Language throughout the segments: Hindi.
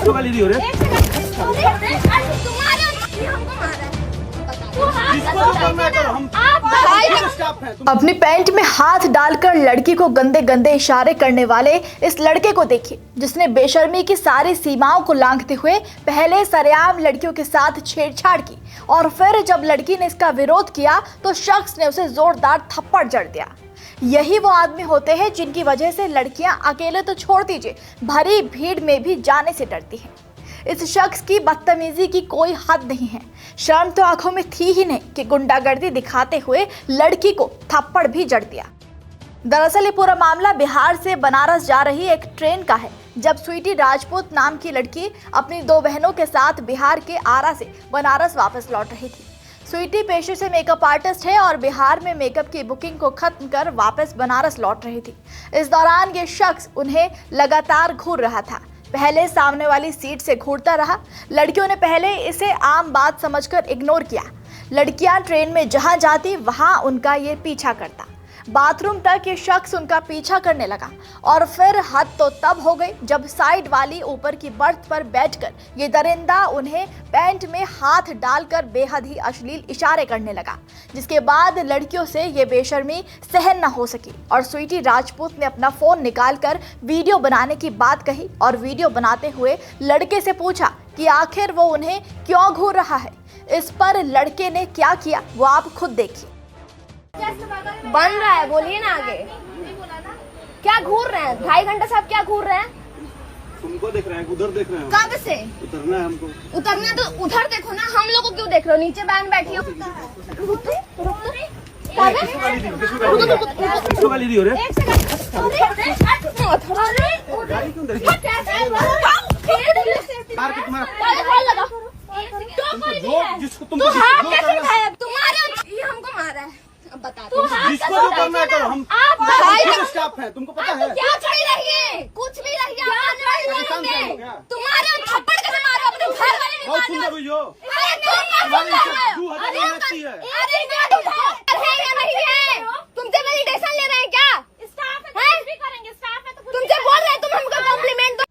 किसको गाली दी हो रे? अपनी पैंट में हाथ डालकर लड़की को गंदे गंदे इशारे करने वाले इस लड़के को देखिए, जिसने बेशर्मी की सारी सीमाओं को लांघते हुए पहले सरेआम लड़कियों के साथ छेड़छाड़ की और फिर जब लड़की ने इसका विरोध किया तो शख्स ने उसे जोरदार थप्पड़ जड़ दिया। यही वो आदमी होते हैं जिनकी वजह से लड़कियां अकेले तो छोड़ दीजिए, भरी भीड़ में भी जाने से डरती हैं। इस शख्स की बदतमीजी की कोई हद नहीं है। शर्म तो आंखों में थी ही नहीं कि गुंडागर्दी दिखाते हुए लड़की को थप्पड़ भी जड़ दिया। दरअसल ये पूरा मामला बिहार से बनारस जा रही एक ट्रेन का है, जब स्वीटी राजपूत नाम की लड़की अपनी 2 बहनों के साथ बिहार के आरा से बनारस वापस लौट रही थी। स्वीटी पेशे से मेकअप आर्टिस्ट है और बिहार में मेकअप की बुकिंग को खत्म कर वापस बनारस लौट रही थी। इस दौरान ये शख्स उन्हें लगातार घूर रहा था। पहले सामने वाली सीट से घूरता रहा। लड़कियों ने पहले इसे आम बात समझकर इग्नोर किया। लड़कियां ट्रेन में जहां जाती वहां उनका ये पीछा करता। बाथरूम तक ये शख्स उनका पीछा करने लगा और फिर हद तो तब हो गई जब साइड वाली ऊपर की बर्थ पर बैठकर ये दरिंदा उन्हें पैंट में हाथ डालकर बेहद ही अश्लील इशारे करने लगा, जिसके बाद लड़कियों से ये बेशर्मी सहन न हो सकी और स्वीटी राजपूत ने अपना फोन निकालकर वीडियो बनाने की बात कही और वीडियो बनाते हुए लड़के से पूछा कि आखिर वो उन्हें क्यों घूर रहा है। इस पर लड़के ने क्या किया वो आप खुद देखिए। बन रहा है, बोलिए ना आगे। क्या घूर रहे हैं? 2.5 घंटे से आप क्या घूर रहे हैं? तुमको देख रहे हैं, उधर देख रहे हैं। कब से उतरना है हमको। उतरना तो उधर देखो ना, हम लोग को क्यों देख रहे हो? नीचे बहन बैठी हो। किसको गाली दी हो रे? हमको मारा है, अब बताते जिसको जो करना है करो। हम स्टाफ है, तुमको पता है। क्या चढ़ी रही है? कुछ भी रही है, तुम्हारे थप्पड़ कैसे मारो? अपने घर वाले भी बहुत सुंदर मारो। हुई हो। अरे तुम क्या सुन रहे हो? 2000 लगती है। अरे है या नहीं है? तुमसे वैलिडेशन ले रहे हैं क्या? स्टाफ है तो भी करेंगे, स्टाफ है तो तुमसे बोल रहे हैं, तुम हमको कॉम्प्लीमेंट दो।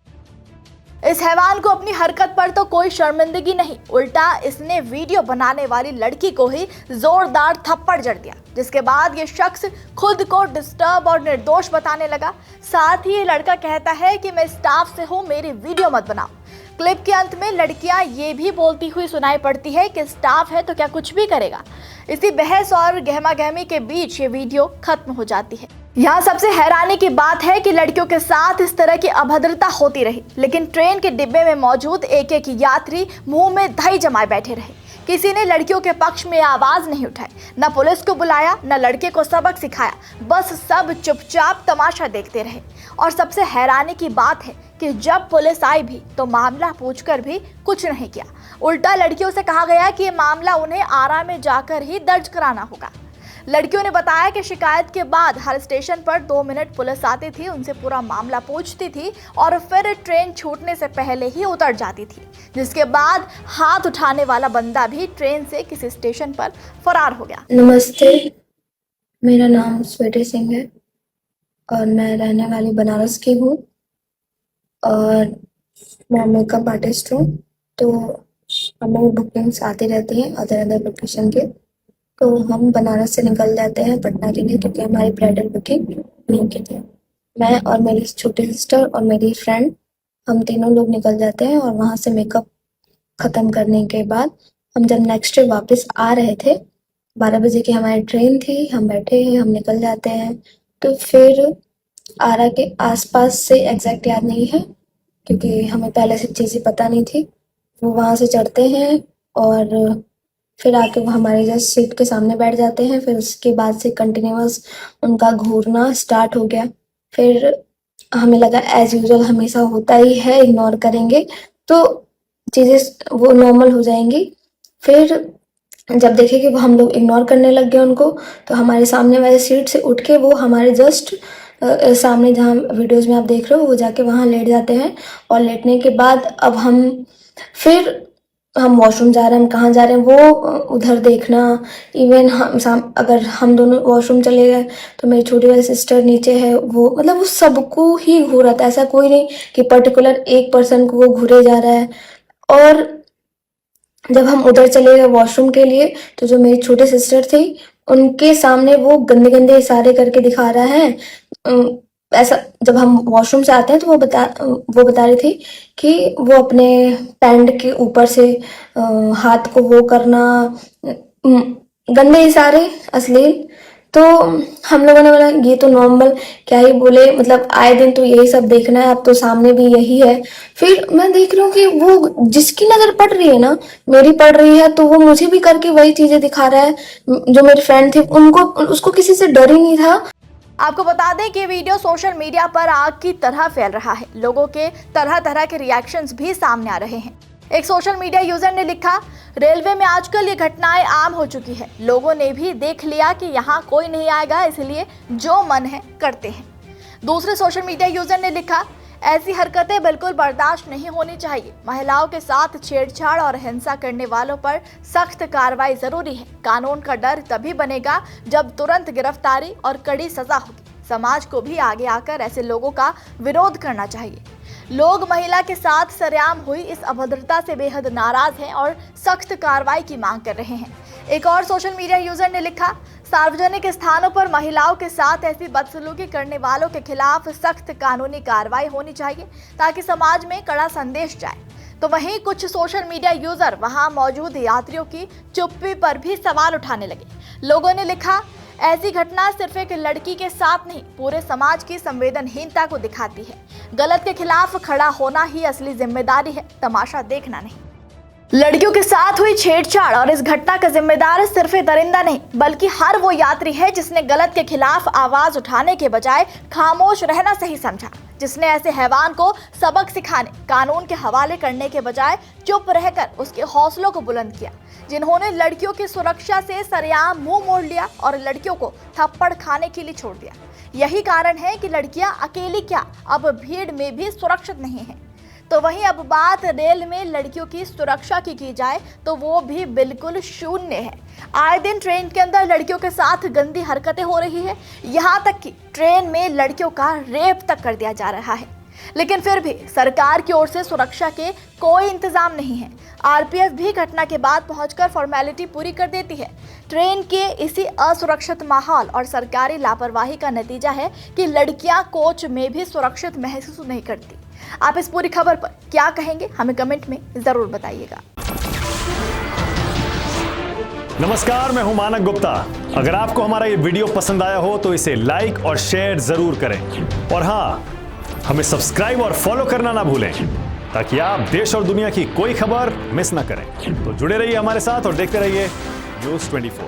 इस हैवान को अपनी हरकत पर तो कोई शर्मिंदगी नहीं, उल्टा इसने वीडियो बनाने वाली लड़की को ही जोरदार थप्पड़ जड़ दिया, जिसके बाद ये शख्स खुद को डिस्टर्ब और निर्दोष बताने लगा। साथ ही ये लड़का कहता है कि मैं स्टाफ से हूँ, मेरी वीडियो मत बनाओ। क्लिप के अंत में लड़कियां ये भी बोलती हुई सुनाई पड़ती है कि स्टाफ है तो क्या कुछ भी करेगा। इसी बहस और गहमा-गहमी के बीच ये वीडियो खत्म हो जाती है। यहाँ सबसे हैरानी की बात है कि लड़कियों के साथ इस तरह की अभद्रता होती रही, लेकिन ट्रेन के डिब्बे में मौजूद एक एक यात्री मुंह में दही जमाए बैठे रहे। किसी ने लड़कियों के पक्ष में आवाज नहीं उठाई, न पुलिस को बुलाया, न लड़के को सबक सिखाया, बस सब चुपचाप तमाशा देखते रहे। और सबसे हैरानी की बात है कि जब पुलिस आई भी तो मामला पूछकर भी कुछ नहीं किया। उल्टा लड़कियों से कहा गया कि ये मामला उन्हें आरा में जाकर ही दर्ज कराना होगा। लड़कियों ने बताया कि शिकायत के बाद हर स्टेशन पर 2 मिनट पुलिस आती थी, उनसे पूरा मामला पूछती थी और फिर ट्रेन छूटने से पहले ही उतर जाती थी, जिसके बाद हाथ उठाने वाला बंदा भी ट्रेन से किसी स्टेशन पर फरार हो गया। नमस्ते, मेरा नाम स्वीटी सिंह है और मैं रहने वाली बनारस की हूँ और मैं मेकअप आर्टिस्ट हूँ। तो हमें बुकिंग्स आती रहती हैं अदर अदर लोकेशन के, तो हम बनारस से निकल जाते हैं पटना के लिए, क्योंकि हमारी ब्राइडल बुकिंग नहीं की थी। मैं और मेरी छोटी सिस्टर और मेरी फ्रेंड, हम तीनों लोग निकल जाते हैं और वहाँ से मेकअप ख़त्म करने के बाद हम जब नेक्स्ट डे वापस आ रहे थे, 12 बजे की हमारी ट्रेन थी, हम बैठे हैं, हम निकल जाते हैं। तो फिर आरा के आसपास से एग्जैक्ट याद नहीं है क्योंकि हमें पहले से चीज़ें पता नहीं थी। वो वहाँ से चढ़ते हैं और फिर आके वो हमारे जस्ट सीट के सामने बैठ जाते हैं। फिर उसके बाद से कंटिन्यूअस उनका घूरना स्टार्ट हो गया। फिर हमें लगा एज यूजुअल हमेशा होता ही है, इग्नोर करेंगे तो चीज़ें वो नॉर्मल हो जाएंगी। फिर जब देखे कि वो हम लोग इग्नोर करने लग गए उनको, तो हमारे सामने वाले सीट से उठ के वो हमारे जस्ट सामने जहाँ वीडियोस में आप देख रहे हो वो जाके वहाँ लेट जाते हैं। और लेटने के बाद अब हम फिर हम वॉशरूम जा रहे हैं, हम कहाँ जा रहे हैं वो उधर देखना। इवन अगर हम दोनों वॉशरूम चले गए तो मेरी छोटी वाली सिस्टर नीचे है, वो मतलब वो सबको ही घूरा था। ऐसा कोई नहीं कि पर्टिकुलर एक पर्सन को वो घूरे जा रहा है। और जब हम उधर चले गए वॉशरूम के लिए तो जो मेरी छोटी सिस्टर थी उनके सामने वो गंदे गंदे इशारे करके दिखा रहा है। ऐसा जब हम वॉशरूम से आते हैं तो वो बता रही थी कि वो अपने पैंट के ऊपर से हाथ को वो करना, गंदे इशारे, अश्लील। तो हम लोगों ने बोला ये तो नॉर्मल, क्या ही बोले, मतलब आए दिन तो यही सब देखना है, अब तो सामने भी यही है। फिर मैं देख रही हूँ कि वो जिसकी नजर पड़ रही है ना, मेरी पड़ रही है, तो वो मुझे भी करके वही चीजें दिखा रहा है। जो मेरी फ्रेंड थी उसको किसी से डर ही नहीं था। आपको बता दें कि वीडियो सोशल मीडिया पर आग की तरह फैल रहा है। लोगों के तरह तरह के रिएक्शंस भी सामने आ रहे हैं। एक सोशल मीडिया यूजर ने लिखा, रेलवे में आजकल ये घटनाएं आम हो चुकी है। लोगों ने भी देख लिया कि यहाँ कोई नहीं आएगा, इसलिए जो मन है करते हैं। दूसरे सोशल मीडिया यूजर ने लिखा, ऐसी हरकतें बिल्कुल बर्दाश्त नहीं होनी चाहिए। महिलाओं के साथ छेड़छाड़ और हिंसा करने वालों पर सख्त कार्रवाई जरूरी है। कानून का डर तभी बनेगा जब तुरंत गिरफ्तारी और कड़ी सजा होगी। समाज को भी आगे आकर ऐसे लोगों का विरोध करना चाहिए। लोग महिला के साथ सरेआम हुई इस अभद्रता से बेहद नाराज हैं और सख्त कार्रवाई की मांग कर रहे हैं। एक और सोशल मीडिया यूजर ने लिखा, सार्वजनिक स्थानों पर महिलाओं के साथ ऐसी बदसलूकी करने वालों के खिलाफ सख्त कानूनी कार्रवाई होनी चाहिए ताकि समाज में कड़ा संदेश जाए। तो वहीं कुछ सोशल मीडिया यूजर वहां मौजूद यात्रियों की चुप्पी पर भी सवाल उठाने लगे। लोगों ने लिखा, ऐसी घटना सिर्फ एक लड़की के साथ नहीं, पूरे समाज की संवेदनहीनता को दिखाती है। गलत के खिलाफ खड़ा होना ही असली जिम्मेदारी है, तमाशा देखना नहीं। लड़कियों के साथ हुई छेड़छाड़ और इस घटना का जिम्मेदार सिर्फ दरिंदा नहीं बल्कि हर वो यात्री है जिसने गलत के खिलाफ आवाज उठाने के बजाय खामोश रहना सही समझा, जिसने ऐसे हैवान को सबक सिखाने, कानून के हवाले करने के बजाय चुप रहकर उसके हौसलों को बुलंद किया, जिन्होंने लड़कियों की सुरक्षा से सरेआम मुंह मोड़ लिया और लड़कियों को थप्पड़ खाने के लिए छोड़ दिया। यही कारण है कि लड़कियां अकेली क्या, अब भीड़ में भी सुरक्षित नहीं है। तो वहीं अब बात रेल में लड़कियों की सुरक्षा की जाए तो वो भी बिल्कुल शून्य है। आए दिन ट्रेन के अंदर लड़कियों के साथ गंदी हरकतें हो रही है, यहाँ तक कि ट्रेन में लड़कियों का रेप तक कर दिया जा रहा है। लेकिन फिर भी सरकार की ओर से सुरक्षा के कोई इंतजाम नहीं है। आरपीएफ भी घटना के बाद पहुंचकर फॉर्मेलिटी पूरी कर देती है। ट्रेन के इसी असुरक्षित माहौल और सरकारी लापरवाही का नतीजा है कि लड़कियां कोच में भी सुरक्षित महसूस नहीं करती। आप इस पूरी खबर पर क्या कहेंगे, हमें कमेंट में जरूर बताइएगा। नमस्कार, मैं हूं मानक गुप्ता। अगर आपको हमारा ये वीडियो पसंद आया हो तो इसे लाइक और शेयर जरूर करें और हाँ, हमें सब्सक्राइब और फॉलो करना ना भूलें ताकि आप देश और दुनिया की कोई खबर मिस ना करें। तो जुड़े रहिए हमारे साथ और देखते रहिए News 24।